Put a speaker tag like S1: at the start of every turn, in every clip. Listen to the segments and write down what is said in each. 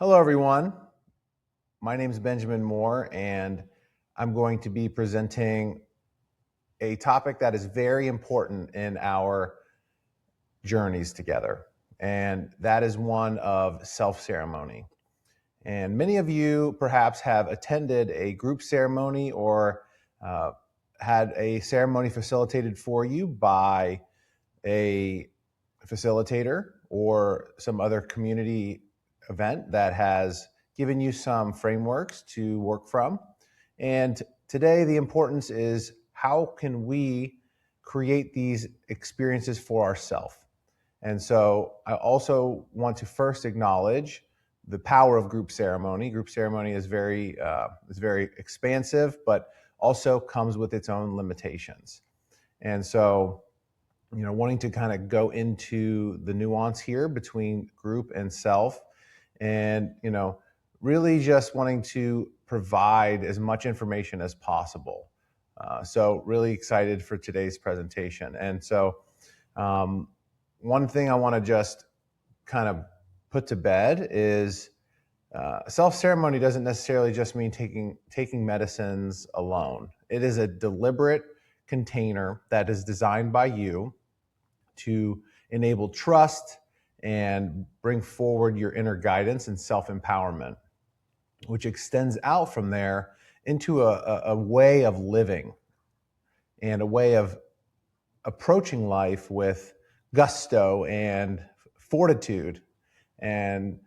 S1: Hello, everyone. My name is Benjamin Moore, and I'm going to be presenting a topic that is very important in our journeys together, and that is one of self-ceremony. And many of you perhaps have attended a group ceremony or had a ceremony facilitated for you by a facilitator or some other community event that has given you some frameworks to work from. And today, the importance is how can we create these experiences for ourselves? And so I also want to first acknowledge the power of group ceremony. Group ceremony is very expansive, but also comes with its own limitations. And so, wanting to kind of go into the nuance here between group and self, and really just wanting to provide as much information as possible. So really excited for today's presentation. And so one thing I want to just kind of put to bed is self-ceremony doesn't necessarily just mean taking medicines alone. It is a deliberate container that is designed by you to enable trust and bring forward your inner guidance and self-empowerment, which extends out from there into a way of living and a way of approaching life with gusto and fortitude. And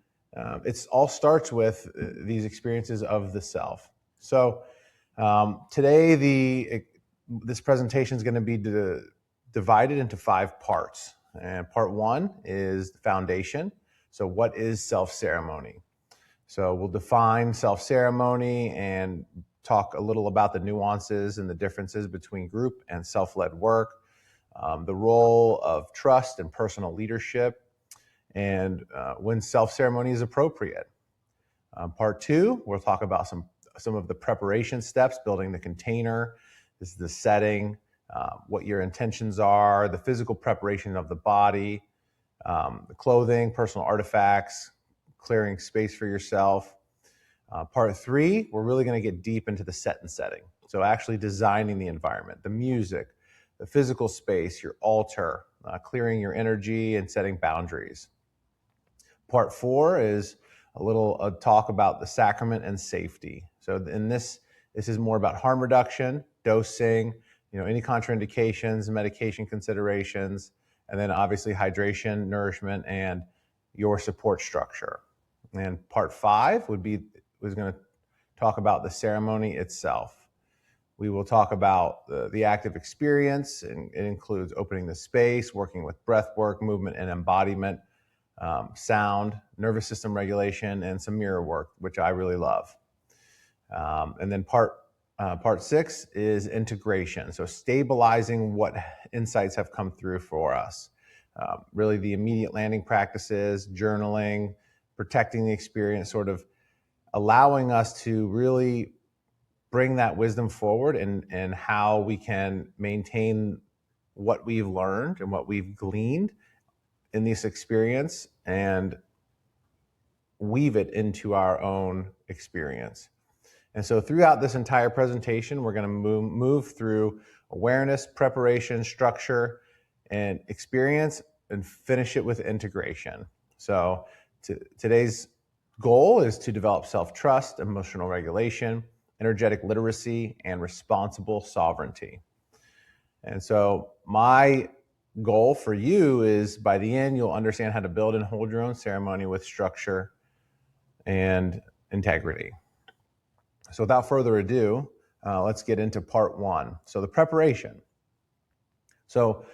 S1: it all starts with these experiences of the self. So today, this presentation is going to be divided into 5 parts. And part 1 is the foundation. So what is self-ceremony? So we'll define self-ceremony and talk a little about the nuances and the differences between group and self-led work, the role of trust and personal leadership, and when self-ceremony is appropriate. Part 2, we'll talk about some of the preparation steps, building the container. This is the setting, what your intentions are, the physical preparation of the body, the clothing, personal artifacts, clearing space for yourself. Part 3, we're really going to get deep into the set and setting. So actually designing the environment, the music, the physical space, your altar, clearing your energy and setting boundaries. Part 4 is a little talk about the sacrament and safety. So in this is more about harm reduction, dosing, any contraindications, medication considerations, and then obviously hydration, nourishment, and your support structure. And part 5 was going to talk about the ceremony itself. We will talk about the active experience, and it includes opening the space, working with breathwork, movement and embodiment, sound, nervous system regulation, and some mirror work, which I really love. And then part 6 is integration. So stabilizing what insights have come through for us. Really the immediate landing practices, journaling, protecting the experience, sort of allowing us to really bring that wisdom forward and how we can maintain what we've learned and what we've gleaned in this experience and weave it into our own experience. And so throughout this entire presentation, we're going to move through awareness, preparation, structure, and experience, and finish it with integration. So today's goal is to develop self-trust, emotional regulation, energetic literacy, and responsible sovereignty. And so my goal for you is by the end, you'll understand how to build and hold your own ceremony with structure and integrity. So without further ado, let's get into part 1. So the preparation. So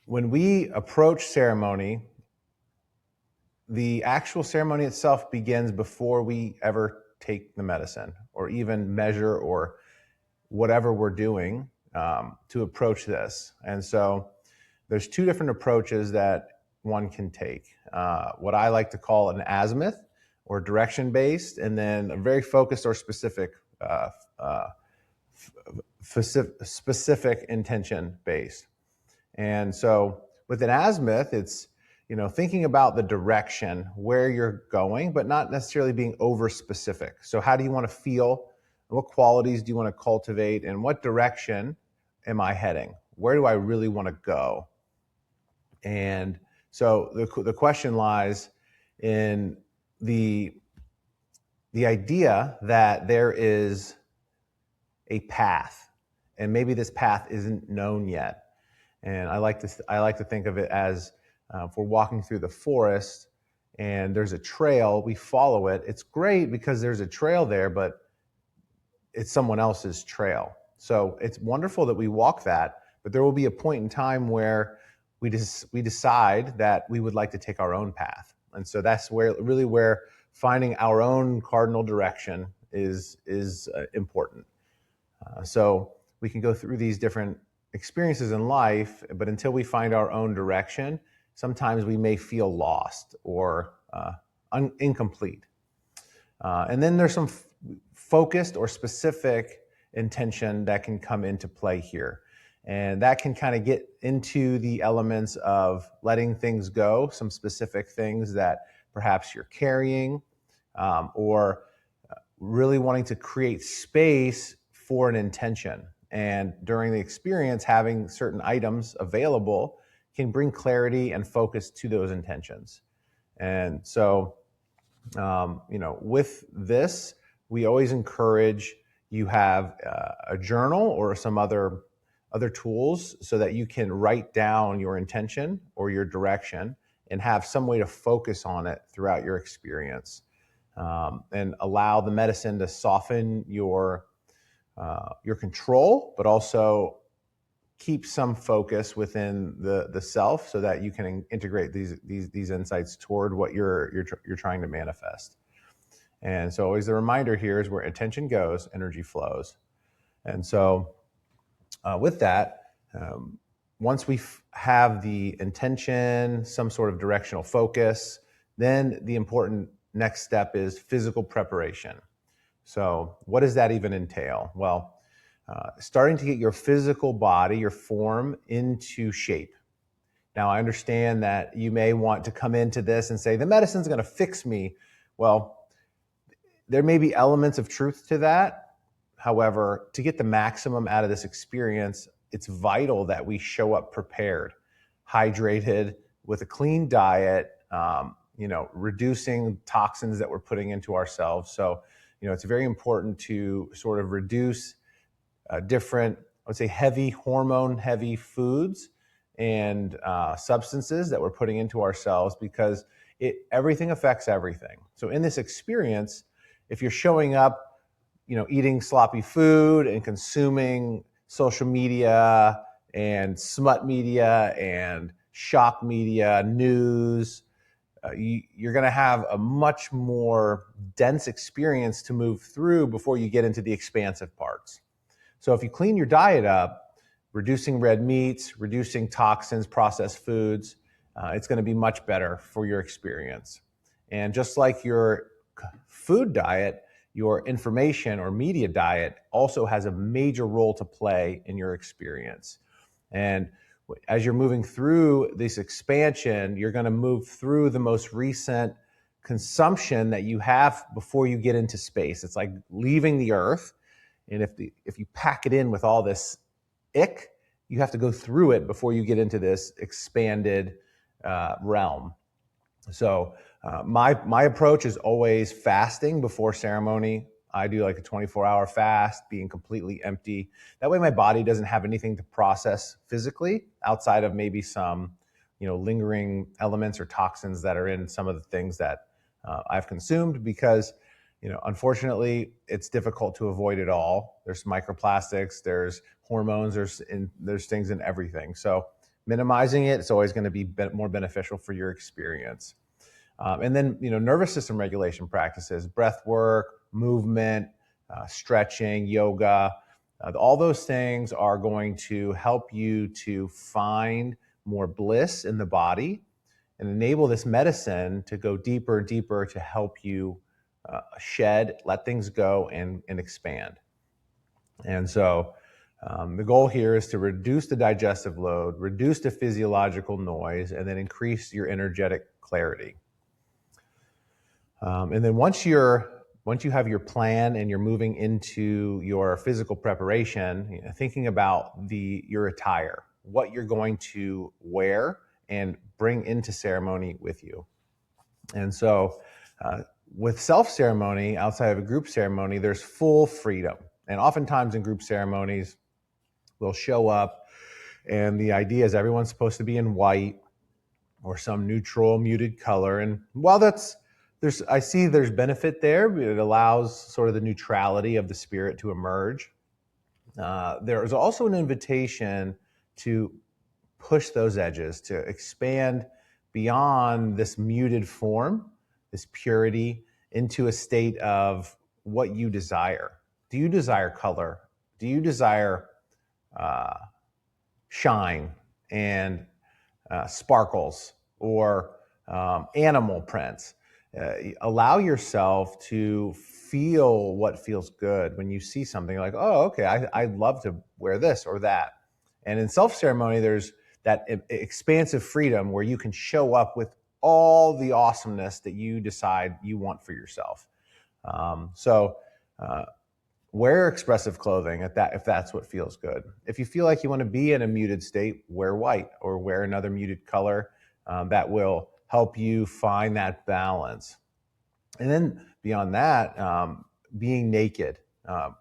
S1: when we approach ceremony, the actual ceremony itself begins before we ever take the medicine or even measure or whatever we're doing to approach this. And so there's 2 different approaches that one can take. What I like to call an azimuth or direction-based, and then a very focused or specific intention-based. And so with an azimuth, it's thinking about the direction where you're going, but not necessarily being over specific. So how do you want to feel? What qualities do you want to cultivate? And what direction am I heading? Where do I really want to go? And so the question lies in the idea that there is a path, and maybe this path isn't known yet. And I like to think of it as if we're walking through the forest and there's a trail, we follow it. It's great because there's a trail there, but it's someone else's trail. So it's wonderful that we walk that, but there will be a point in time where we decide that we would like to take our own path. And so that's where finding our own cardinal direction is important. So we can go through these different experiences in life, but until we find our own direction, sometimes we may feel lost or incomplete. And then there's some focused or specific intention that can come into play here. And that can kind of get into the elements of letting things go, some specific things that perhaps you're carrying, or really wanting to create space for an intention. And during the experience, having certain items available can bring clarity and focus to those intentions. And so, with this, we always encourage you have a journal or some other tools so that you can write down your intention or your direction and have some way to focus on it throughout your experience, and allow the medicine to soften your control, but also keep some focus within the self so that you can integrate these insights toward what you're trying to manifest. And so always the reminder here is where attention goes, energy flows. And so with that, once we have the intention, some sort of directional focus, then the important next step is physical preparation. So what does that even entail? Well, starting to get your physical body, your form, into shape. Now, I understand that you may want to come into this and say, the medicine's going to fix me. Well, there may be elements of truth to that. However, to get the maximum out of this experience, it's vital that we show up prepared, hydrated, with a clean diet, reducing toxins that we're putting into ourselves. So, it's very important to sort of reduce different, I would say, hormone-heavy foods and substances that we're putting into ourselves, because everything affects everything. So in this experience, if you're showing up, eating sloppy food and consuming social media and smut media and shock media, news, you're going to have a much more dense experience to move through before you get into the expansive parts. So if you clean your diet up, reducing red meats, reducing toxins, processed foods, it's going to be much better for your experience. And just like your food diet, your information or media diet also has a major role to play in your experience. And as you're moving through this expansion, you're going to move through the most recent consumption that you have before you get into space. It's like leaving the earth. And if you pack it in with all this ick, you have to go through it before you get into this expanded realm. So my approach is always fasting before ceremony. I do like a 24-hour fast, being completely empty. That way my body doesn't have anything to process physically outside of maybe some, lingering elements or toxins that are in some of the things that I've consumed, because, unfortunately, it's difficult to avoid it all. There's microplastics, there's hormones, there's things in everything. So minimizing it's always going to be more beneficial for your experience. And then, nervous system regulation practices, breath work, movement, stretching, yoga, all those things are going to help you to find more bliss in the body and enable this medicine to go deeper and deeper to help you shed, let things go, and expand. And so The goal here is to reduce the digestive load, reduce the physiological noise, and then increase your energetic clarity. And then once you have your plan and you're moving into your physical preparation, thinking about your attire, what you're going to wear and bring into ceremony with you. And so with self-ceremony, outside of a group ceremony, there's full freedom. And oftentimes in group ceremonies, we'll show up and the idea is everyone's supposed to be in white or some neutral muted color. And while I see there's benefit there, but it allows sort of the neutrality of the spirit to emerge. There is also an invitation to push those edges, to expand beyond this muted form, this purity, into a state of what you desire. Do you desire color? Do you desire shine and sparkles or animal prints? Allow yourself to feel what feels good when you see something like, oh, okay, I'd love to wear this or that. And in self-ceremony, there's that expansive freedom where you can show up with all the awesomeness that you decide you want for yourself. Wear expressive clothing if that's what feels good. If you feel like you want to be in a muted state, wear white or wear another muted color. That will help you find that balance. And then beyond that, being naked,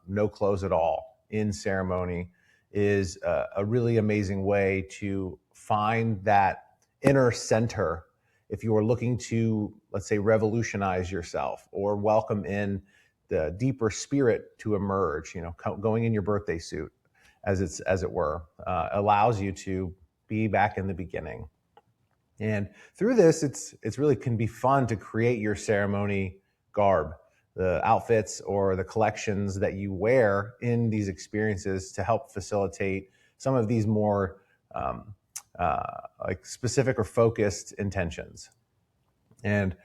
S1: no clothes at all in ceremony is a really amazing way to find that inner center if you are looking to, let's say, revolutionize yourself or welcome in the deeper spirit to emerge. Going in your birthday suit, as it were, allows you to be back in the beginning. And through this, it's really can be fun to create your ceremony garb, the outfits or the collections that you wear in these experiences to help facilitate some of these more like specific or focused intentions. And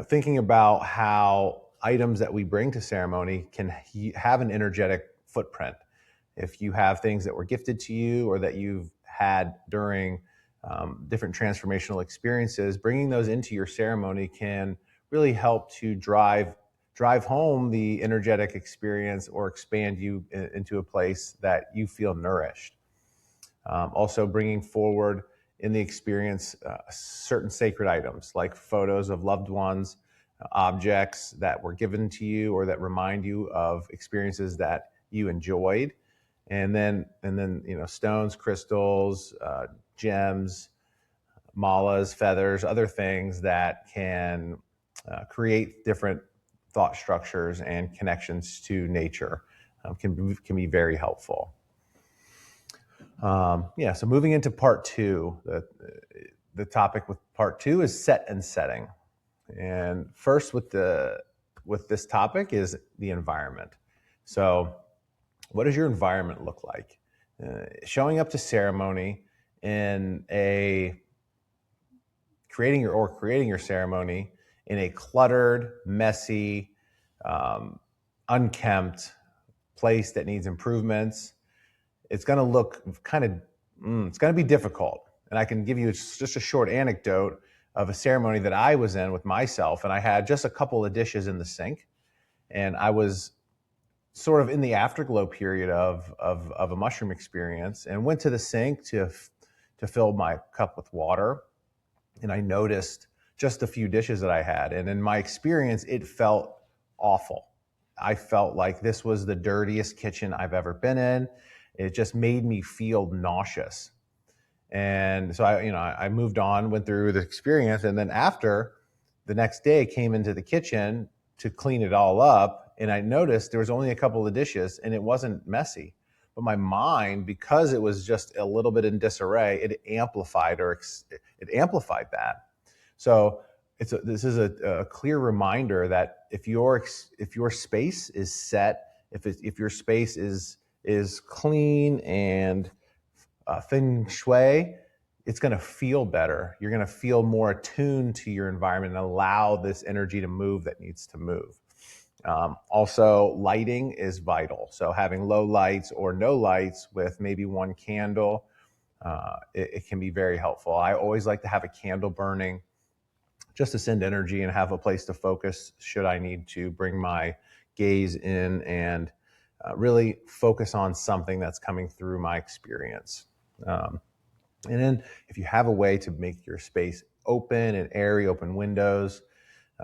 S1: thinking about how items that we bring to ceremony can have an energetic footprint. If you have things that were gifted to you or that you've had during different transformational experiences, bringing those into your ceremony can really help to drive home the energetic experience or expand you into a place that you feel nourished. Also bringing forward in the experience certain sacred items like photos of loved ones, objects that were given to you or that remind you of experiences that you enjoyed. And then stones, crystals, gems, malas, feathers, other things that can create different thought structures and connections to nature can be very helpful. So moving into part two, the topic with part two is set and setting. And first with this topic is the environment. So what does your environment look like? Showing up to ceremony in creating your ceremony in a cluttered, messy, unkempt place that needs improvements, it's going to look it's going to be difficult. And I can give you just a short anecdote of a ceremony that I was in with myself, and I had just a couple of dishes in the sink, and I was sort of in the afterglow period of a mushroom experience, and went to the sink to fill my cup with water, and I noticed just a few dishes that I had, and in my experience, it felt awful. I felt like this was the dirtiest kitchen I've ever been in. It just made me feel nauseous. And so I moved on, went through the experience, and then after, the next day came into the kitchen to clean it all up, and I noticed there was only a couple of dishes and it wasn't messy. But my mind, because it was just a little bit in disarray, it amplified that. So this is a clear reminder that if your space is set, if your space is clean and feng shui, it's going to feel better. You're going to feel more attuned to your environment and allow this energy to move that needs to move. Also, lighting is vital. So having low lights or no lights with maybe one candle, it can be very helpful. I always like to have a candle burning just to send energy and have a place to focus should I need to bring my gaze in and really focus on something that's coming through my experience. And then if you have a way to make your space open and airy, open windows,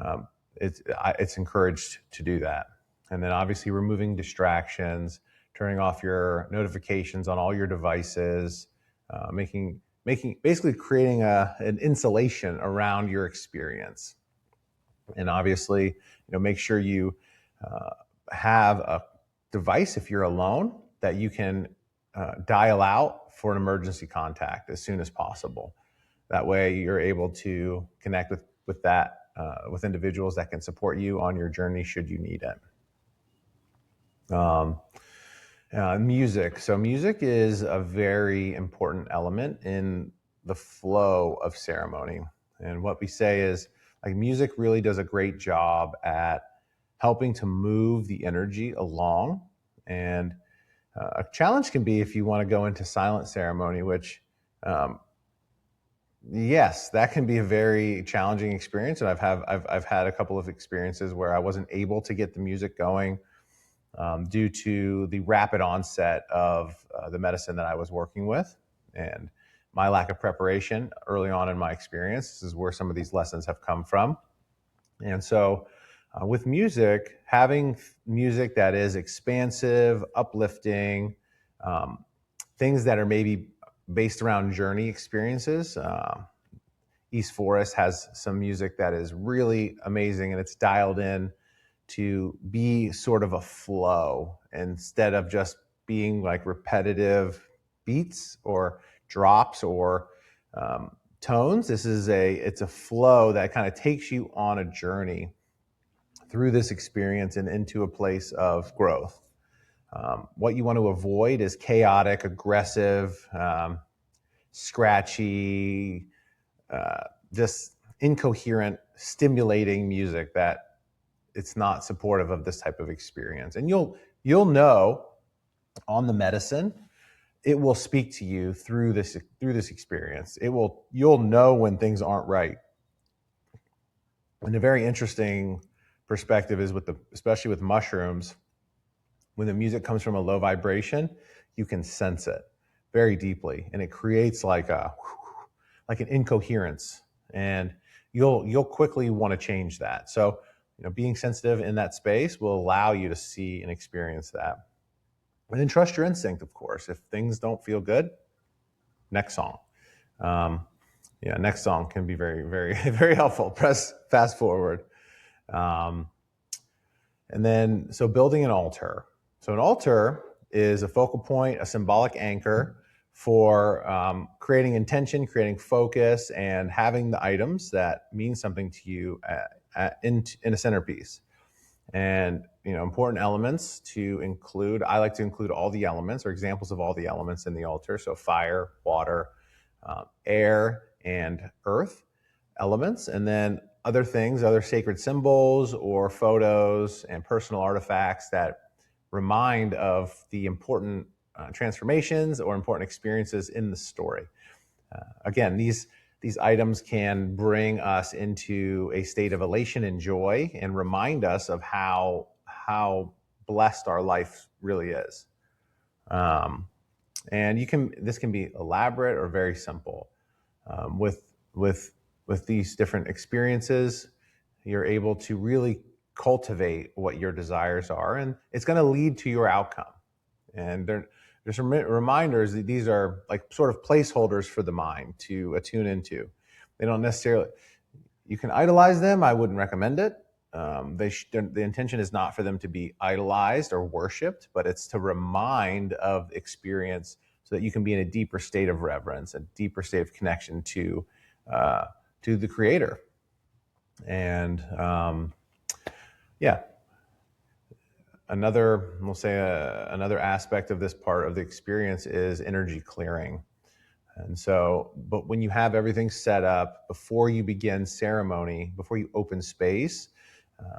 S1: um, it's encouraged to do that. And then obviously removing distractions, turning off your notifications on all your devices, making basically creating an insulation around your experience. And obviously, make sure you have a device if you're alone that you can dial out for an emergency contact as soon as possible. That way, you're able to connect with individuals that can support you on your journey should you need it. Music. So music is a very important element in the flow of ceremony. And what we say is, like, music really does a great job at helping to move the energy along. And a challenge can be if you want to go into silent ceremony, which yes, that can be a very challenging experience, and I've had a couple of experiences where I wasn't able to get the music going due to the rapid onset of the medicine that I was working with, and my lack of preparation early on in my experience. This is where some of these lessons have come from, and so with music, having music that is expansive, uplifting, things that are maybe based around journey experiences. East Forest has some music that is really amazing, and it's dialed in to be sort of a flow instead of just being like repetitive beats or drops or tones. It's a flow that kind of takes you on a journey through this experience and into a place of growth. What you want to avoid is chaotic, aggressive, scratchy, just incoherent, stimulating music that it's not supportive of this type of experience. And you'll know on the medicine, it will speak to you through this experience. You'll know when things aren't right. And a very interesting perspective is especially with mushrooms, when the music comes from a low vibration, you can sense it very deeply, and it creates like an incoherence, and you'll quickly want to change that. So, being sensitive in that space will allow you to see and experience that. And then trust your instinct, of course. If things don't feel good, next song. Next song can be very, very, very helpful. Press fast forward. And then, so building an altar. So an altar is a focal point, a symbolic anchor for creating intention, creating focus, and having the items that mean something to you in a centerpiece. And important elements to include. I like to include all the elements or examples of all the elements in the altar. So fire, water, air, and earth elements, and then other things, other sacred symbols or photos and personal artifacts that remind of the important transformations or important experiences in the story. Again, these items can bring us into a state of elation and joy and remind us of how blessed our life really is. And this can be elaborate or very simple. With these different experiences, you're able to really cultivate what your desires are, and it's going to lead to your outcome. And there's some reminders that these are like sort of placeholders for the mind to attune into. They don't necessarily, you can idolize them. I wouldn't recommend it. The intention is not for them to be idolized or worshipped, but it's to remind of experience so that you can be in a deeper state of reverence, a deeper state of connection to the Creator. And another aspect of this part of the experience is energy clearing. And so, but when you have everything set up before you begin ceremony, before you open space,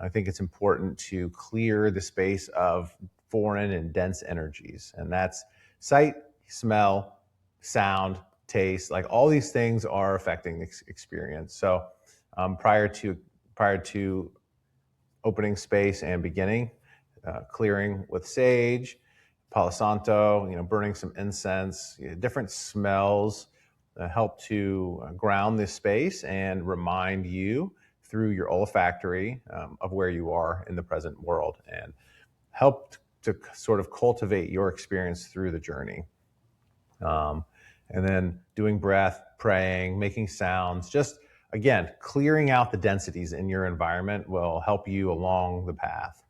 S1: I think it's important to clear the space of foreign and dense energies. And that's sight, smell, sound, taste, like all these things are affecting the experience. So prior to opening space and beginning, clearing with sage, Palo Santo, burning some incense, different smells help to ground this space and remind you through your olfactory of where you are in the present world, and help to sort of cultivate your experience through the journey. And then doing breath, praying, making sounds, just again, clearing out the densities in your environment will help you along the path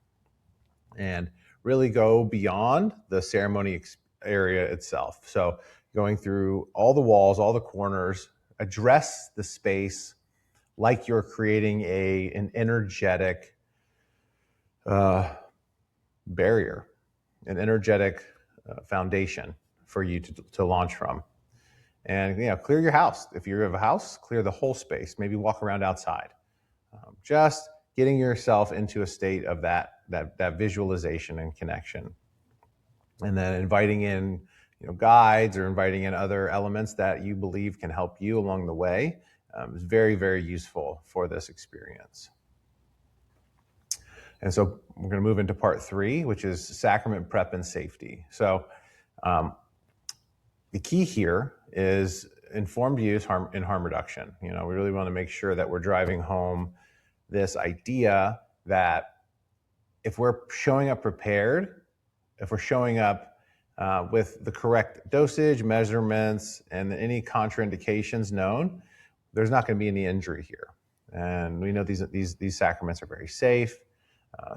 S1: and really go beyond the ceremony area itself. So going through all the walls, all the corners, address the space like you're creating an energetic barrier, an energetic foundation for you to launch from. And clear your house. If you have a house, clear the whole space. Maybe walk around outside. Just getting yourself into a state of that visualization and connection, and then inviting in guides or inviting in other elements that you believe can help you along the way is very, very useful for this experience. And so we're going to move into part 3, which is sacrament prep and safety. So the key here is informed use and harm reduction. We really want to make sure that we're driving home this idea that if we're showing up prepared, if we're showing up with the correct dosage, measurements, and any contraindications known, there's not going to be any injury here. And we know these sacraments are very safe.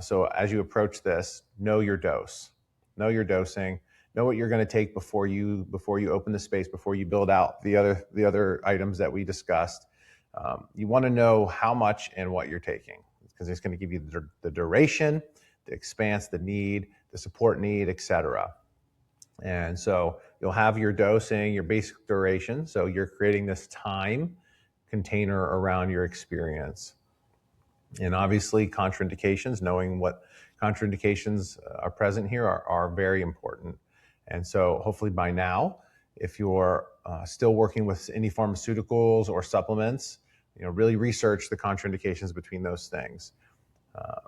S1: So as you approach this, know your dose, know your dosing, know what you're going to take before you open the space, before you build out the other items that we discussed. You want to know how much and what you're taking, because it's going to give you the duration, the expanse, the need, the support need, etc. And so you'll have your dosing, your basic duration. So you're creating this time container around your experience. And obviously contraindications, knowing what contraindications are present here are very important. And so hopefully by now, if you're still working with any pharmaceuticals or supplements, really research the contraindications between those things.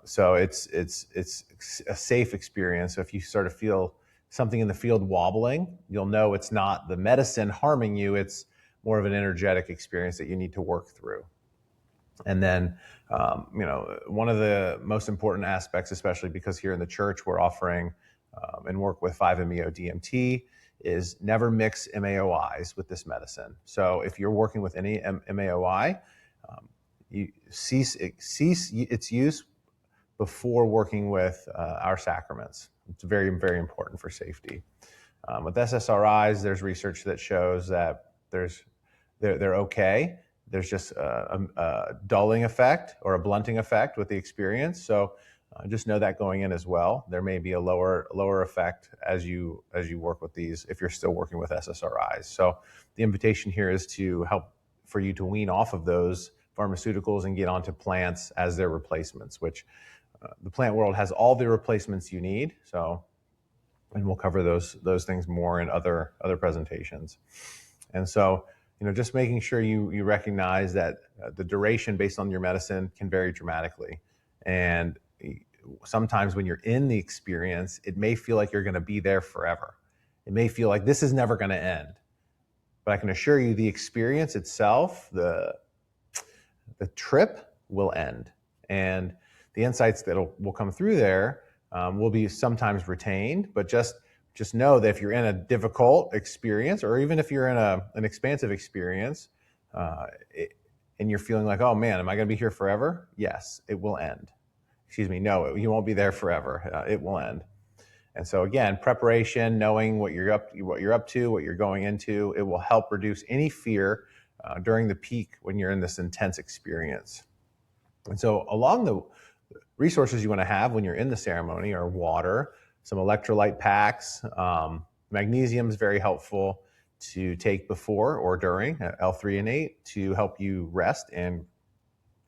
S1: So it's a safe experience. So if you sort of feel something in the field wobbling, you'll know it's not the medicine harming you, it's more of an energetic experience that you need to work through. And then, one of the most important aspects, especially because here in the church we're offering and work with 5-MeO DMT, is never mix MAOIs with this medicine. So if you're working with any MAOI, you cease its use before working with our sacraments. It's very, very important for safety. With SSRIs, there's research that shows that they're okay. There's just a dulling effect or a blunting effect with the experience. So just know that going in as well. There may be a lower effect as you work with these if you're still working with SSRIs. So the invitation here is to help for you to wean off of those pharmaceuticals and get onto plants as their replacements, which the plant world has all the replacements you need. So, and we'll cover those things more in other presentations. And so, just making sure you recognize that the duration based on your medicine can vary dramatically. And sometimes when you're in the experience, it may feel like you're going to be there forever. It may feel like this is never going to end. But I can assure you the experience itself, the trip will end. And the insights that will come through there will be sometimes retained, but just know that if you're in a difficult experience, or even if you're in an expansive experience, and you're feeling like, oh man, am I going to be here forever? Yes, it will end. Excuse me, no, you won't be there forever. It will end. And so again, preparation, knowing what you're up to, what you're going into, it will help reduce any fear during the peak when you're in this intense experience. And so along the resources you want to have when you're in the ceremony are water, some electrolyte packs. Magnesium is very helpful to take before or during L3 and 8 to help you rest and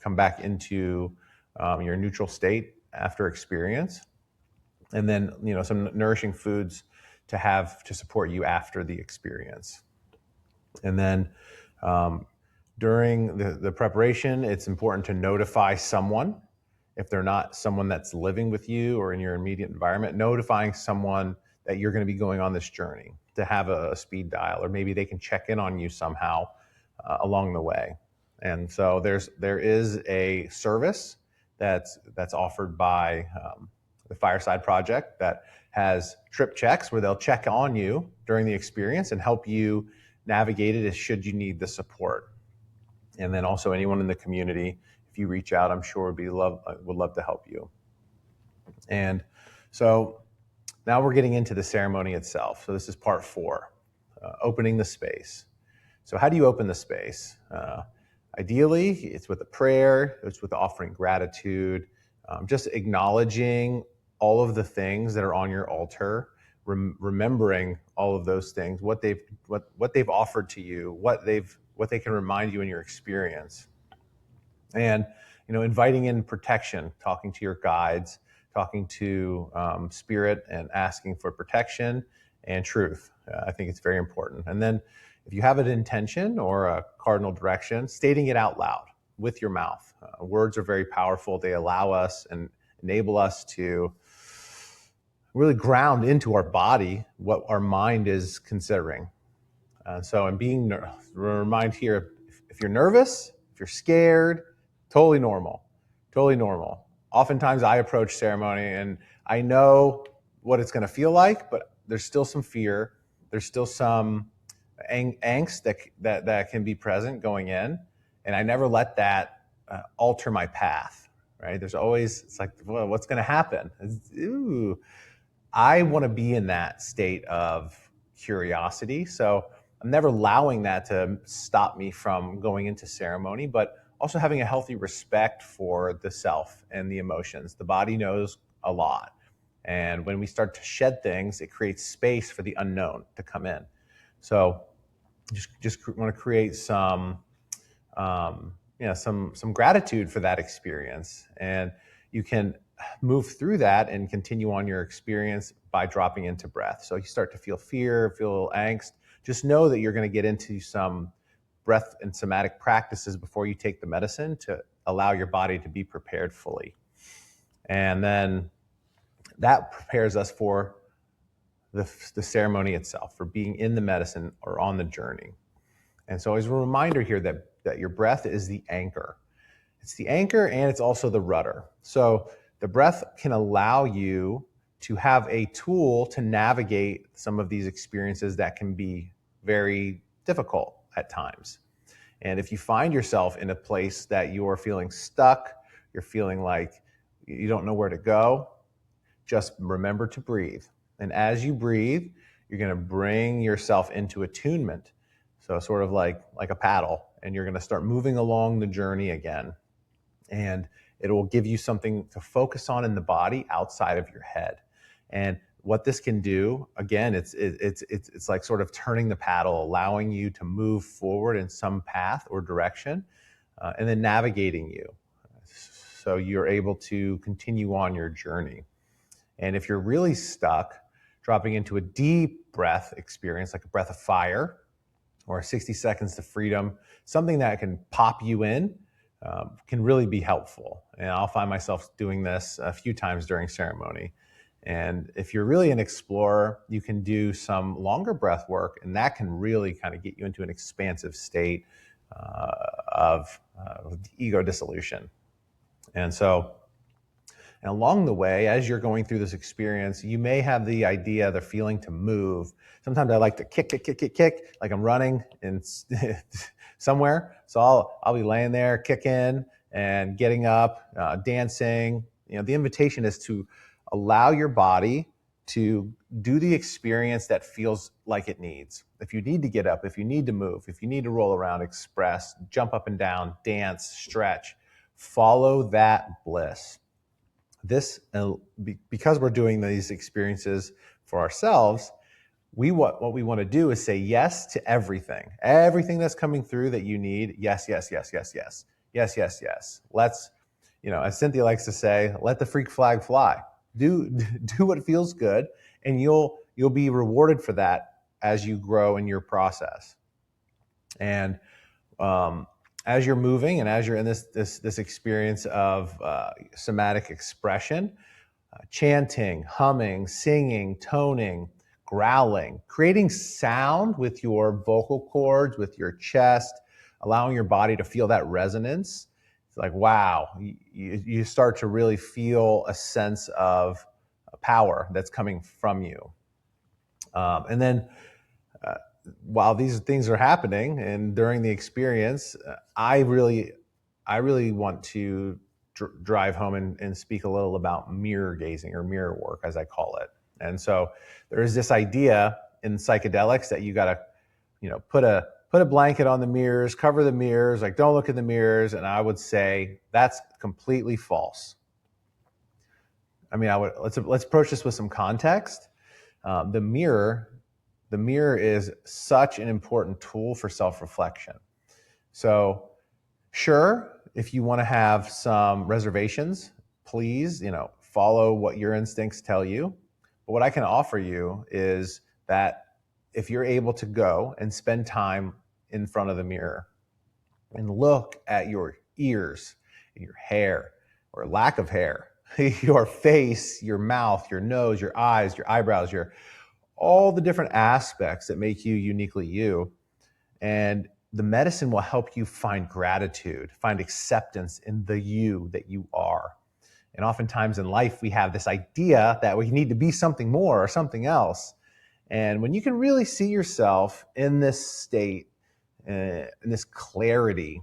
S1: come back into your neutral state after experience, and then some nourishing foods to have to support you after the experience. And then during the preparation, it's important to notify someone. If they're not someone that's living with you or in your immediate environment, notifying someone that you're going to be going on this journey, to have a speed dial, or maybe they can check in on you somehow along the way. And so there is a service that's offered by the Fireside Project that has trip checks where they'll check on you during the experience and help you navigate it should you need the support. And then also anyone in the community, if you reach out, I'm sure would love to help you. And so now we're getting into the ceremony itself. So this is part 4, opening the space. So how do you open the space? Ideally, it's with a prayer, it's with offering gratitude, just acknowledging all of the things that are on your altar, remembering all of those things, what they've offered to you, what they can remind you in your experience. And inviting in protection, talking to your guides, talking to spirit, and asking for protection and truth. I think it's very important. And then if you have an intention or a cardinal direction, stating it out loud with your mouth. Words are very powerful. They allow us and enable us to really ground into our body what our mind is considering. And being remind here, if you're nervous, if you're scared, totally normal. Oftentimes I approach ceremony and I know what it's going to feel like, but there's still some fear. There's still some angst that can be present going in. And I never let that alter my path, right? There's always, it's like, well, what's going to happen? I want to be in that state of curiosity. So I'm never allowing that to stop me from going into ceremony, but also having a healthy respect for the self and the emotions. The body knows a lot. And when we start to shed things, it creates space for the unknown to come in. So just want to create some gratitude for that experience. And you can move through that and continue on your experience by dropping into breath. So you start to feel fear, feel angst. Just know that you're going to get into some breath and somatic practices before you take the medicine to allow your body to be prepared fully. And then that prepares us for the ceremony itself, for being in the medicine or on the journey. And so as a reminder here that your breath is the anchor. It's the anchor and it's also the rudder. So the breath can allow you to have a tool to navigate some of these experiences that can be very difficult at times. And if you find yourself in a place that you're feeling stuck, you're feeling like you don't know where to go, just remember to breathe. And as you breathe, you're going to bring yourself into attunement. So sort of like a paddle, and you're going to start moving along the journey again. And it will give you something to focus on in the body outside of your head. And what this can do, again, it's like sort of turning the paddle, allowing you to move forward in some path or direction, and then navigating you. So you're able to continue on your journey. And if you're really stuck, dropping into a deep breath experience, like a breath of fire or 60 seconds to freedom, something that can pop you in, can really be helpful. And I'll find myself doing this a few times during ceremony. And if you're really an explorer, you can do some longer breath work, and that can really kind of get you into an expansive state of ego dissolution. And so, and along the way, as you're going through this experience, you may have the idea, the feeling to move. Sometimes I like to kick, like I'm running in somewhere. So I'll be laying there, kicking and getting up, dancing. The invitation is to allow your body to do the experience that feels like it needs. If you need to get up, if you need to move, if you need to roll around, express, jump up and down, dance, stretch, follow that bliss. This, because we're doing these experiences for ourselves, what we want to do is say yes to everything that's coming through that you need. Yes. Let's, as Cynthia likes to say, let the freak flag fly. Do what feels good, and you'll be rewarded for that as you grow in your process. And as you're moving and as you're in this experience of somatic expression, chanting, humming, singing, toning, growling, creating sound with your vocal cords, with your chest, allowing your body to feel that resonance. It's like, wow, you start to really feel a sense of power that's coming from you. And then while these things are happening and during the experience, I really want to drive home and speak a little about mirror gazing, or mirror work, as I call it. And so there's this idea in psychedelics that you got to, put a blanket on the mirrors, cover the mirrors, like don't look in the mirrors. And I would say that's completely false. I mean, let's approach this with some context. The mirror is such an important tool for self-reflection. So sure, if you want to have some reservations, please, follow what your instincts tell you. But what I can offer you is that if you're able to go and spend time in front of the mirror and look at your ears, your hair, or lack of hair, your face, your mouth, your nose, your eyes, your eyebrows, all the different aspects that make you uniquely you. And the medicine will help you find gratitude, find acceptance in the you that you are. And oftentimes in life, we have this idea that we need to be something more or something else. And when you can really see yourself in this state, in this clarity,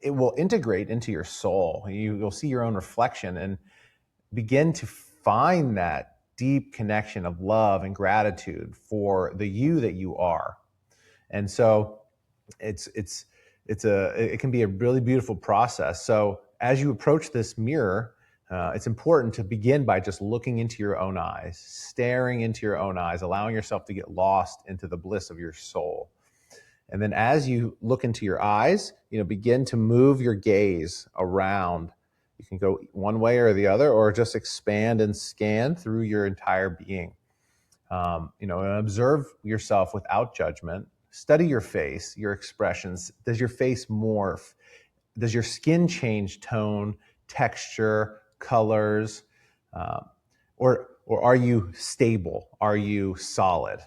S1: it will integrate into your soul. You'll see your own reflection and begin to find that deep connection of love and gratitude for the you that you are. And so it can be a really beautiful process. So as you approach this mirror, it's important to begin by just looking into your own eyes, staring into your own eyes, allowing yourself to get lost into the bliss of your soul. And then as you look into your eyes, begin to move your gaze around. You can go one way or the other, or just expand and scan through your entire being. And observe yourself without judgment. Study your face, your expressions. Does your face morph? Does your skin change tone, texture, colors? Or are you stable? Are you solid?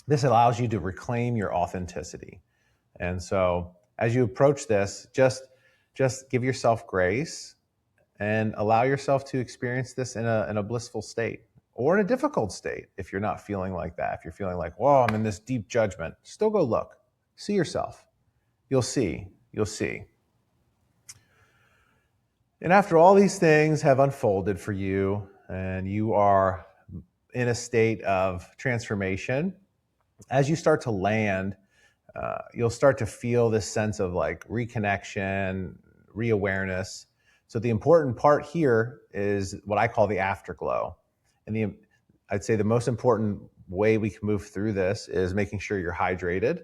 S1: This allows you to reclaim your authenticity. And so as you approach this, just give yourself grace and allow yourself to experience this in a blissful state, or in a difficult state. If you're not feeling like that, if you're feeling like, whoa, I'm in this deep judgment, still go look, see yourself. You'll see. And after all these things have unfolded for you and you are in a state of transformation, as you start to land, you'll start to feel this sense of like reconnection, reawareness. So the important part here is what I call the afterglow. And I'd say the most important way we can move through this is making sure you're hydrated.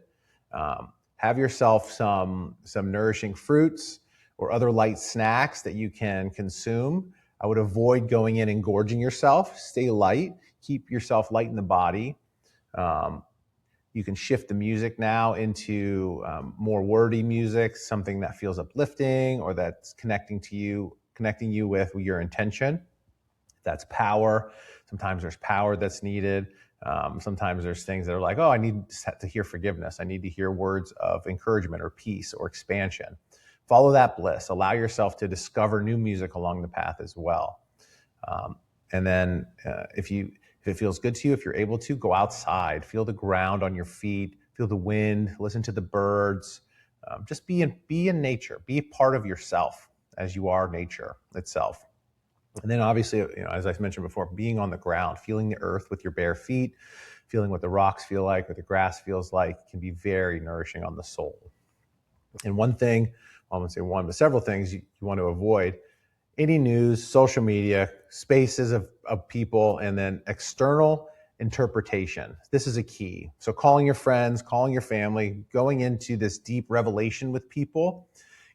S1: Have yourself some nourishing fruits or other light snacks that you can consume. I would avoid going in and gorging yourself. Stay light. Keep yourself light in the body. You can shift the music now into more wordy music, something that feels uplifting or that's connecting you with your intention. That's power. Sometimes there's power that's needed. Sometimes there's things that are like, oh, I need to hear forgiveness. I need to hear words of encouragement or peace or expansion. Follow that bliss. Allow yourself to discover new music along the path as well. And then if it feels good to you, if you're able to, go outside, feel the ground on your feet, feel the wind, listen to the birds. Just be in nature. Be a part of yourself as you are nature itself. And then obviously, as I mentioned before, being on the ground, feeling the earth with your bare feet, feeling what the rocks feel like, what the grass feels like, can be very nourishing on the soul. And one thing, I won't say one, but several things you want to avoid: any news, social media, spaces of people, and then external interpretation. This is a key. So calling your friends, calling your family, going into this deep revelation with people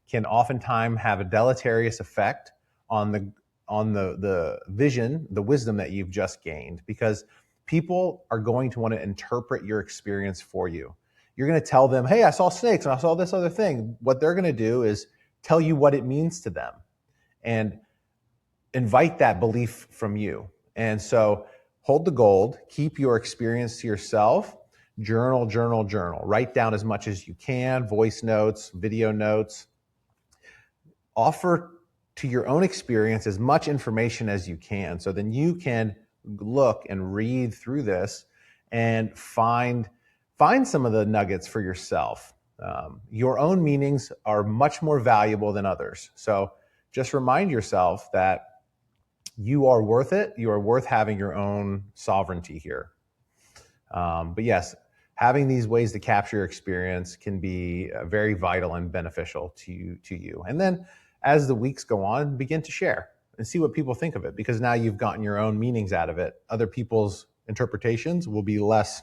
S1: can oftentimes have a deleterious effect on the vision, the wisdom that you've just gained, because people are going to want to interpret your experience for you. You're going to tell them, hey, I saw snakes and I saw this other thing. What they're going to do is tell you what it means to them and invite that belief from you. And so hold the gold, keep your experience to yourself, journal, journal, journal. Write down as much as you can, voice notes, video notes. Offer to your own experience as much information as you can, so then you can look and read through this and find some of the nuggets for yourself. Your own meanings are much more valuable than others. So just remind yourself that you are worth it. You are worth having your own sovereignty here. But yes, having these ways to capture your experience can be very vital and beneficial to you. And then as the weeks go on, begin to share and see what people think of it, because now you've gotten your own meanings out of it. Other people's interpretations will be less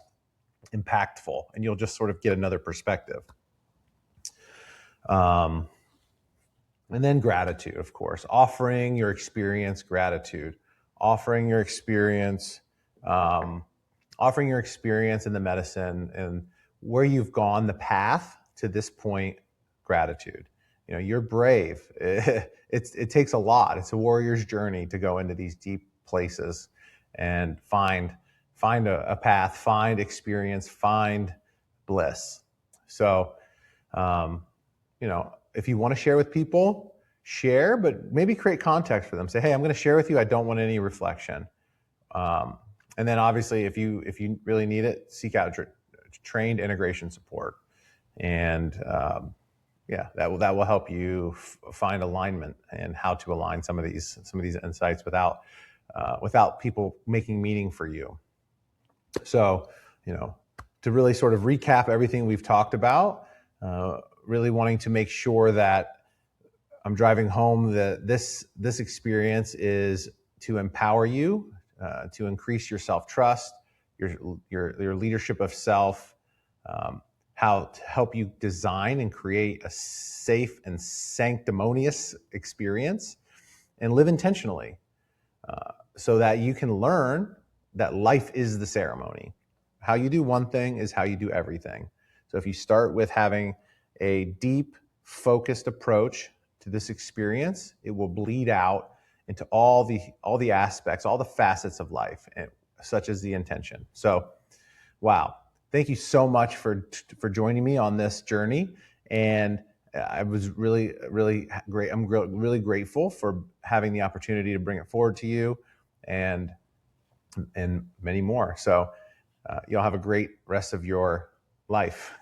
S1: impactful, and you'll just sort of get another perspective. And then gratitude, of course, offering your experience gratitude, offering your experience in the medicine and where you've gone, the path to this point, gratitude. You know, you're brave. It takes a lot. It's a warrior's journey to go into these deep places and find a path, find experience, find bliss. So, you know, if you want to share with people, share, but maybe create context for them. Say, hey, I'm going to share with you. I don't want any reflection. And then obviously, if you really need it, seek out trained integration support. And yeah, that will help you find alignment and how to align some of these insights without people making meaning for you. So, you know, to really sort of recap everything we've talked about, really wanting to make sure that I'm driving home that this experience is to empower you, to increase your self-trust, your leadership of self, how to help you design and create a safe and sanctimonious experience, and live intentionally, so that you can learn that life is the ceremony. How you do one thing is how you do everything. So if you start with having a deep, focused approach to this experience, it will bleed out into all the aspects, all the facets of life, such as the intention. So, wow. Thank you so much for joining me on this journey. And I was really, really great. I'm really grateful for having the opportunity to bring it forward to you and many more. So y'all have a great rest of your life.